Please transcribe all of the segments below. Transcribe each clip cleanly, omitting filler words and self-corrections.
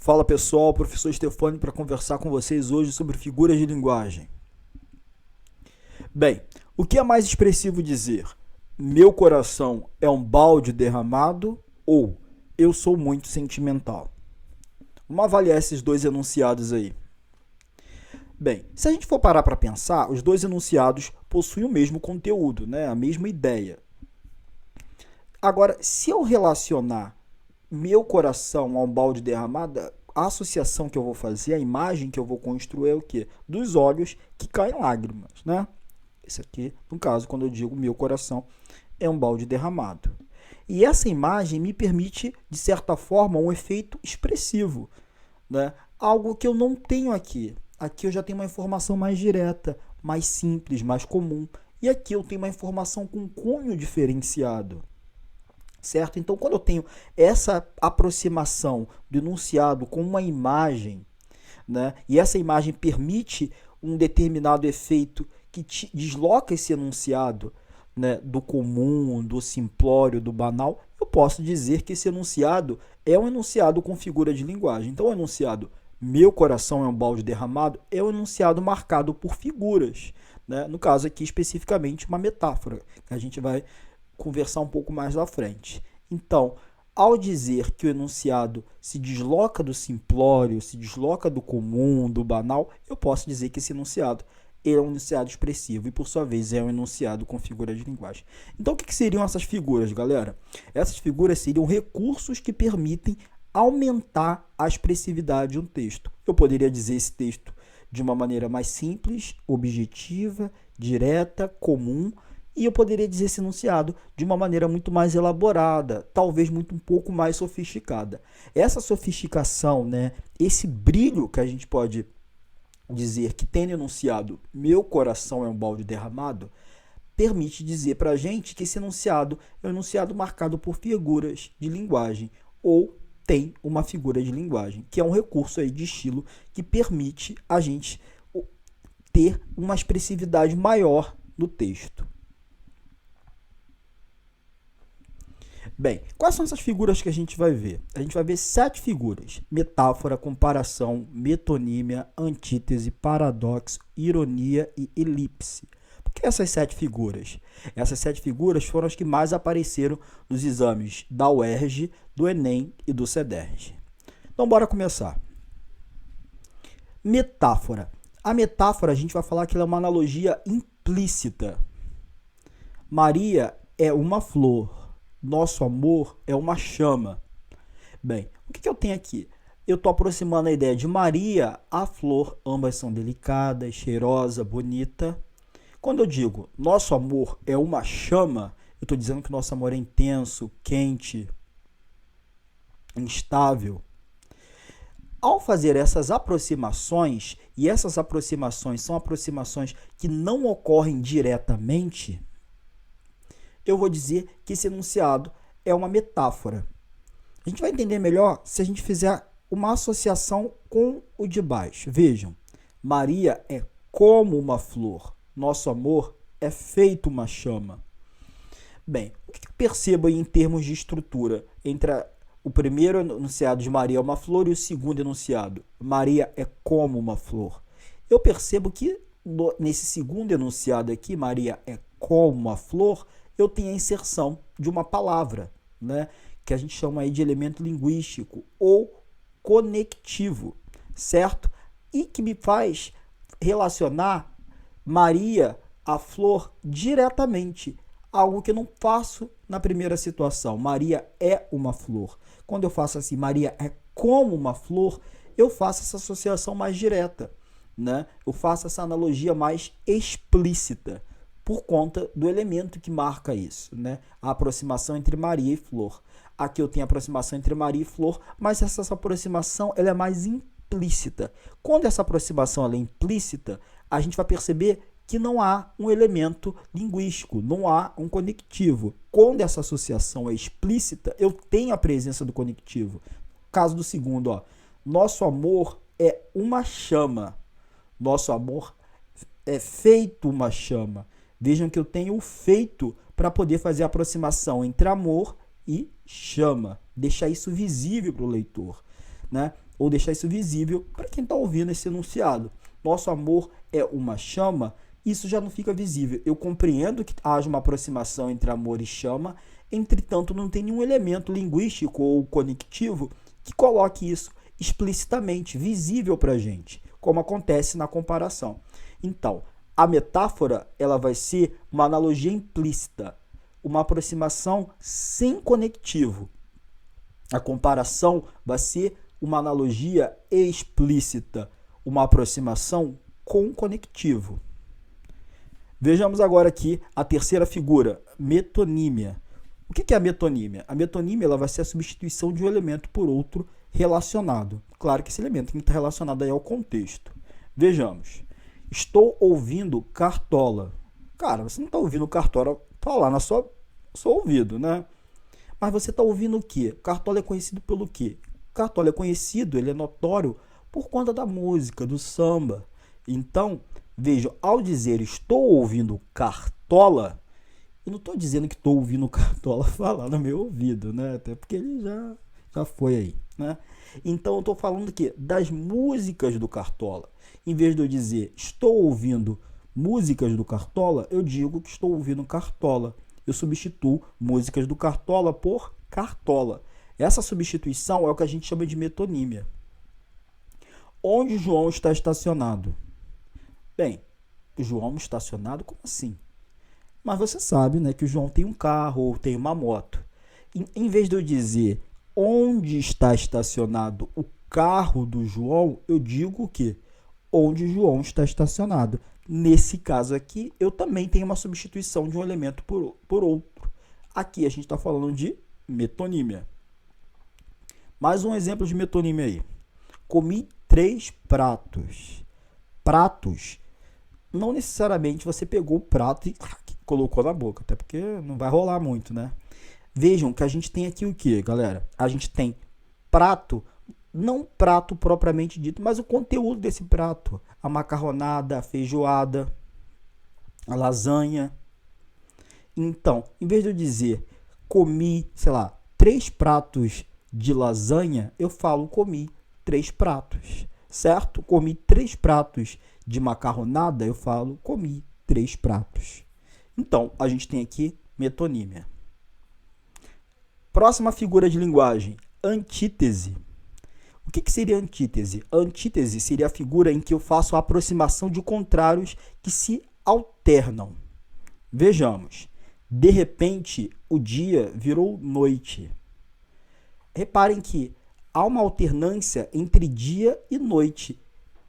Fala pessoal, professor Stefani para conversar com vocês hoje sobre figuras de linguagem. Bem, o que é mais expressivo dizer? Meu coração é um balde derramado ou eu sou muito sentimental? Vamos avaliar esses dois enunciados aí. Bem, se a gente for parar para pensar, os dois enunciados possuem o mesmo conteúdo, né? A mesma ideia. Agora, se eu relacionar meu coração a um balde derramado, a associação que eu vou fazer, a imagem que eu vou construir é o quê? Dos olhos que caem lágrimas, né? Esse aqui, no caso, quando eu digo meu coração é um balde derramado. E essa imagem me permite, de certa forma, um efeito expressivo, né? Algo que eu não tenho aqui. Aqui eu já tenho uma informação mais direta, mais simples, mais comum. E aqui eu tenho uma informação com cunho diferenciado. Certo? Então, quando eu tenho essa aproximação do enunciado com uma imagem, né, e essa imagem permite um determinado efeito que desloca esse enunciado, né, do comum, do simplório, do banal, eu posso dizer que esse enunciado é um enunciado com figura de linguagem. Então, o enunciado meu coração é um balde derramado é um enunciado marcado por figuras. Né? No caso aqui, especificamente, uma metáfora, que a gente vai conversar um pouco mais à frente. Então, ao dizer que o enunciado se desloca do simplório, se desloca do comum, do banal, eu posso dizer que esse enunciado é um enunciado expressivo e, por sua vez, é um enunciado com figura de linguagem. Então, o que seriam essas figuras, galera? Essas figuras seriam recursos que permitem aumentar a expressividade de um texto. Eu poderia dizer esse texto de uma maneira mais simples, objetiva, direta, comum, e eu poderia dizer esse enunciado de uma maneira muito mais elaborada, talvez um pouco mais sofisticada. Essa sofisticação, né, esse brilho que a gente pode dizer que tem no enunciado meu coração é um balde derramado, permite dizer para a gente que esse enunciado é um enunciado marcado por figuras de linguagem ou tem uma figura de linguagem, que é um recurso aí de estilo que permite a gente ter uma expressividade maior no texto. Bem, quais são essas figuras que a gente vai ver? A gente vai ver 7 figuras: metáfora, comparação, metonímia, antítese, paradoxo, ironia e elipse. Por que essas 7 figuras? Essas 7 figuras foram as que mais apareceram nos exames da UERJ, do Enem e do CEDERJ. Então, bora começar. Metáfora. A metáfora, a gente vai falar que ela é uma analogia implícita. Maria é uma flor. Nosso amor é uma chama. Bem, o que eu tenho aqui? Eu estou aproximando a ideia de Maria à flor. Ambas são delicadas, cheirosa, bonita. Quando eu digo nosso amor é uma chama, eu estou dizendo que nosso amor é intenso, quente, instável. Ao fazer essas aproximações, e essas aproximações são aproximações que não ocorrem diretamente, eu vou dizer que esse enunciado é uma metáfora. A gente vai entender melhor se a gente fizer uma associação com o de baixo. Vejam, Maria é como uma flor, nosso amor é feito uma chama. Bem, o que eu percebo aí em termos de estrutura entre o primeiro enunciado de Maria é uma flor e o segundo enunciado, Maria é como uma flor? Eu percebo que nesse segundo enunciado aqui, Maria é como uma flor, eu tenho a inserção de uma palavra, né, que a gente chama aí de elemento linguístico ou conectivo, certo? E que me faz relacionar Maria à flor diretamente, algo que eu não faço na primeira situação. Maria é uma flor. Quando eu faço assim, Maria é como uma flor, eu faço essa associação mais direta, né? Eu faço essa analogia mais explícita, por conta do elemento que marca isso, né? A aproximação entre Maria e flor. Aqui eu tenho a aproximação entre Maria e flor, mas essa aproximação ela é mais implícita. Quando essa aproximação ela é implícita, a gente vai perceber que não há um elemento linguístico, não há um conectivo. Quando essa associação é explícita, eu tenho a presença do conectivo. Caso do segundo, ó, nosso amor é uma chama. Nosso amor é feito uma chama. Vejam que eu tenho o feito para poder fazer a aproximação entre amor e chama. Deixar isso visível para o leitor, né? ou deixar isso visível para quem está ouvindo esse enunciado. Nosso amor é uma chama, isso já não fica visível. Eu compreendo que haja uma aproximação entre amor e chama, entretanto não tem nenhum elemento linguístico ou conectivo que coloque isso explicitamente visível para a gente, como acontece na comparação. Então, a metáfora ela vai ser uma analogia implícita, uma aproximação sem conectivo. A comparação vai ser uma analogia explícita, uma aproximação com conectivo. Vejamos agora aqui a terceira figura, metonímia. O que é a metonímia? A metonímia ela vai ser a substituição de um elemento por outro relacionado. Claro que esse elemento tem que estar relacionado aí ao contexto. Vejamos. Estou ouvindo Cartola. Cara, você não está ouvindo Cartola falar no seu ouvido, né? Mas você está ouvindo o quê? Cartola é conhecido pelo quê? Cartola é conhecido, ele é notório por conta da música, do samba. Então, veja, ao dizer estou ouvindo Cartola, eu não estou dizendo que estou ouvindo Cartola falar no meu ouvido, né? Até porque ele já foi aí, né? Então, eu estou falando aqui das músicas do Cartola. Em vez de eu dizer estou ouvindo músicas do Cartola, eu digo que estou ouvindo Cartola. Eu substituo músicas do Cartola por Cartola. Essa substituição é o que a gente chama de metonímia. Onde João está estacionado? Bem, João estacionado, como assim? Mas você sabe, né, que o João tem um carro ou tem uma moto. Em vez de eu dizer onde está estacionado o carro do João, eu digo o quê? Onde João está estacionado. Nesse caso aqui, eu também tenho uma substituição de um elemento por outro. Aqui a gente está falando de metonímia. Mais um exemplo de metonímia aí. Comi 3 pratos. Pratos, não necessariamente você pegou o prato e colocou na boca, até porque não vai rolar muito, né? Vejam que a gente tem aqui o que, galera? A gente tem prato, não prato propriamente dito, mas o conteúdo desse prato. A macarronada, a feijoada, a lasanha. Então, em vez de eu dizer comi, 3 pratos de lasanha, eu falo comi 3 pratos, certo? Comi 3 pratos de macarronada, eu falo comi 3 pratos. Então, a gente tem aqui metonímia. Próxima figura de linguagem, antítese. O que seria antítese? A antítese seria a figura em que eu faço a aproximação de contrários que se alternam. Vejamos. De repente, o dia virou noite. Reparem que há uma alternância entre dia e noite.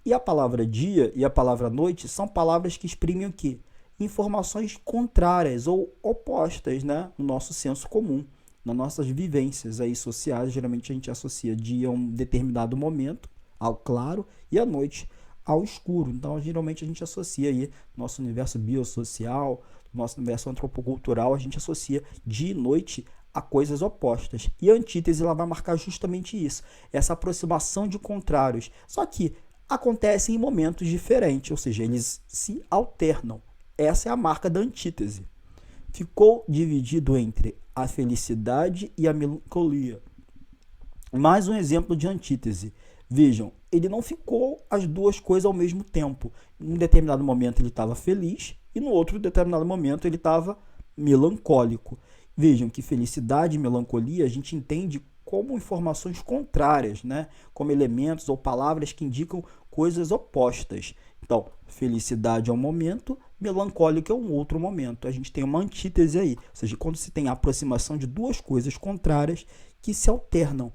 E a palavra dia e a palavra noite são palavras que exprimem o quê? Informações contrárias ou opostas, né? No nosso senso comum. Nas nossas vivências aí sociais, geralmente a gente associa dia a um determinado momento, ao claro, e a noite ao escuro. Então, geralmente a gente associa aí nosso universo biosocial, nosso universo antropocultural, a gente associa dia e noite a coisas opostas. E a antítese ela vai marcar justamente isso, essa aproximação de contrários. Só que acontece em momentos diferentes, ou seja, eles se alternam. Essa é a marca da antítese. Ficou dividido entre a felicidade e a melancolia. Mais um exemplo de antítese. Vejam, ele não ficou as duas coisas ao mesmo tempo. Em um determinado momento ele estava feliz e no outro determinado momento ele estava melancólico. Vejam que felicidade e melancolia a gente entende como informações contrárias, né? Como elementos ou palavras que indicam coisas opostas. Então, felicidade é um momento, melancólico é um outro momento. A gente tem uma antítese aí, ou seja, quando se tem a aproximação de duas coisas contrárias que se alternam.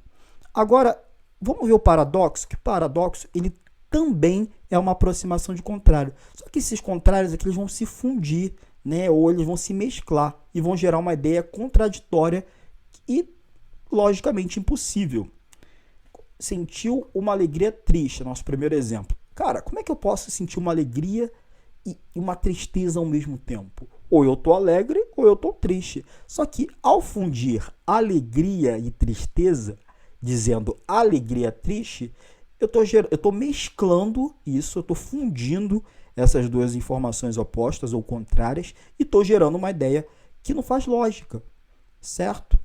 Agora, vamos ver o paradoxo, que o paradoxo ele também é uma aproximação de contrário. Só que esses contrários aqui eles vão se fundir, né? Ou eles vão se mesclar e vão gerar uma ideia contraditória e logicamente impossível. Sentiu uma alegria triste, nosso primeiro exemplo. Cara, como é que eu posso sentir uma alegria e uma tristeza ao mesmo tempo? Ou eu tô alegre ou eu tô triste. Só que ao fundir alegria e tristeza, dizendo alegria triste, eu tô mesclando isso, eu tô fundindo essas duas informações opostas ou contrárias e tô gerando uma ideia que não faz lógica, certo?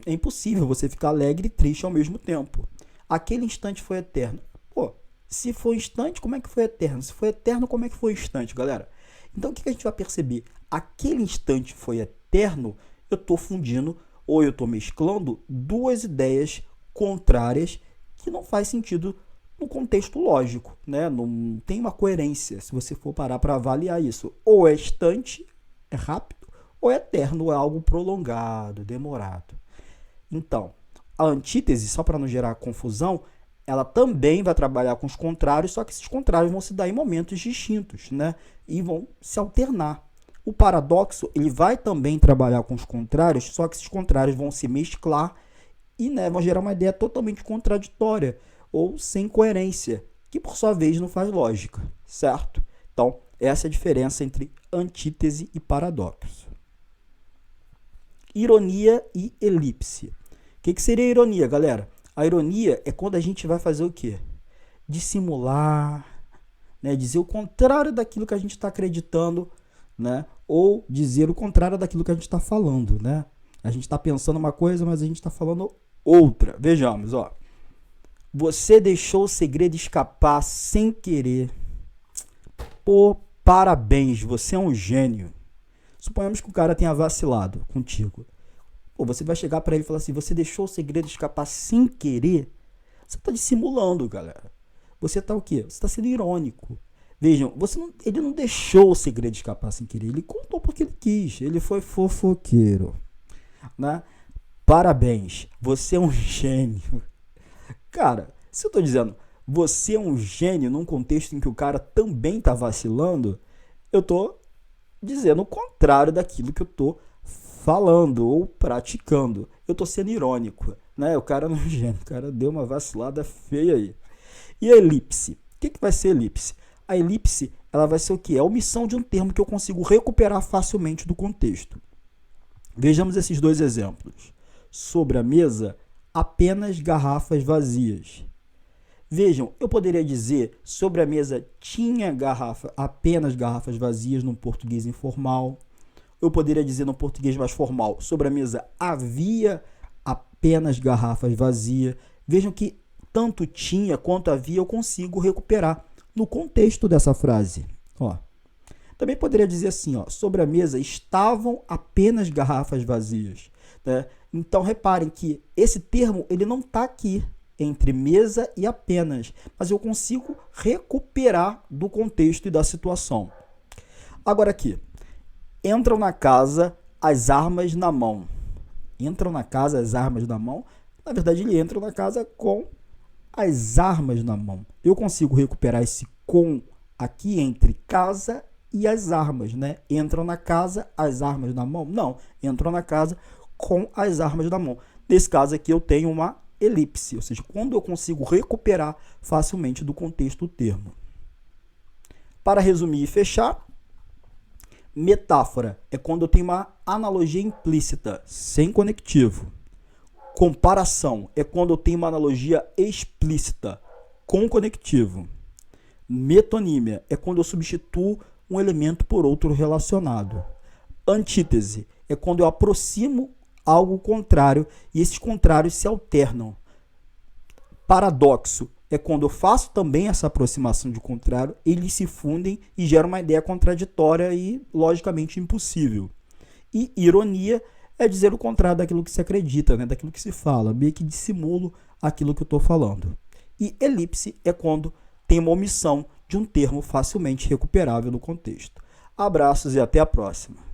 É impossível você ficar alegre e triste ao mesmo tempo. Aquele instante foi eterno. Pô, se foi instante, como é que foi eterno? Se foi eterno, como é que foi instante, galera? Então, o que a gente vai perceber? Aquele instante foi eterno, eu estou fundindo ou eu estou mesclando duas ideias contrárias que não faz sentido no contexto lógico, né? Não tem uma coerência se você for parar para avaliar isso. Ou é instante, é rápido, ou é eterno, é algo prolongado, demorado. Então, a antítese, só para não gerar confusão, ela também vai trabalhar com os contrários, só que esses contrários vão se dar em momentos distintos, né? E vão se alternar. O paradoxo, ele vai também trabalhar com os contrários, só que esses contrários vão se mesclar e, né, vão gerar uma ideia totalmente contraditória ou sem coerência, que por sua vez não faz lógica, certo? Então, essa é a diferença entre antítese e paradoxo. Ironia e elipse. O que seria ironia, galera? A ironia é quando a gente vai fazer o quê? Dissimular, né? Dizer o contrário daquilo que a gente está acreditando, né? Ou dizer o contrário daquilo que a gente está falando, né? A gente está pensando uma coisa, mas a gente está falando outra. Vejamos, ó. Você deixou o segredo escapar sem querer. Pô, parabéns, você é um gênio. Suponhamos que o cara tenha vacilado contigo. Pô, você vai chegar para ele e falar assim, você deixou o segredo escapar sem querer? Você está dissimulando, galera. Você está o quê? Você está sendo irônico. Vejam, ele não deixou o segredo escapar sem querer. Ele contou porque ele quis. Ele foi fofoqueiro, né? Parabéns, você é um gênio. Cara, se eu tô dizendo você é um gênio num contexto em que o cara também tá vacilando, eu tô dizendo o contrário daquilo que eu tô falando ou praticando. Eu tô sendo irônico, né? O cara não é um gênio, o cara deu uma vacilada feia aí. E a elipse? O que vai ser elipse? A elipse, ela vai ser o quê? É a omissão de um termo que eu consigo recuperar facilmente do contexto. Vejamos esses dois exemplos. Sobre a mesa, apenas garrafas vazias. Vejam, eu poderia dizer sobre a mesa tinha apenas garrafas vazias no português informal. Eu poderia dizer no português mais formal, sobre a mesa havia apenas garrafas vazias. Vejam que tanto tinha quanto havia eu consigo recuperar no contexto dessa frase. Ó. Também poderia dizer assim, ó, sobre a mesa estavam apenas garrafas vazias. Né? Então, reparem que esse termo ele não está aqui entre mesa e apenas, mas eu consigo recuperar do contexto e da situação. Agora aqui, entram na casa as armas na mão. Entram na casa as armas na mão. Na verdade, ele entra na casa com as armas na mão. Eu consigo recuperar esse com aqui entre casa e as armas, né? Entram na casa as armas na mão? Não, entram na casa com as armas na mão. Nesse caso aqui eu tenho uma elipse, ou seja, quando eu consigo recuperar facilmente do contexto o termo. Para resumir e fechar, metáfora é quando eu tenho uma analogia implícita, sem conectivo. Comparação é quando eu tenho uma analogia explícita, com conectivo. Metonímia é quando eu substituo um elemento por outro relacionado. Antítese é quando eu aproximo algo contrário e esses contrários se alternam. Paradoxo é quando eu faço também essa aproximação de contrário, eles se fundem e geram uma ideia contraditória e logicamente impossível. E ironia é dizer o contrário daquilo que se acredita, né? Daquilo que se fala, meio que dissimulo aquilo que eu estou falando. E elipse é quando tem uma omissão de um termo facilmente recuperável no contexto. Abraços e até a próxima.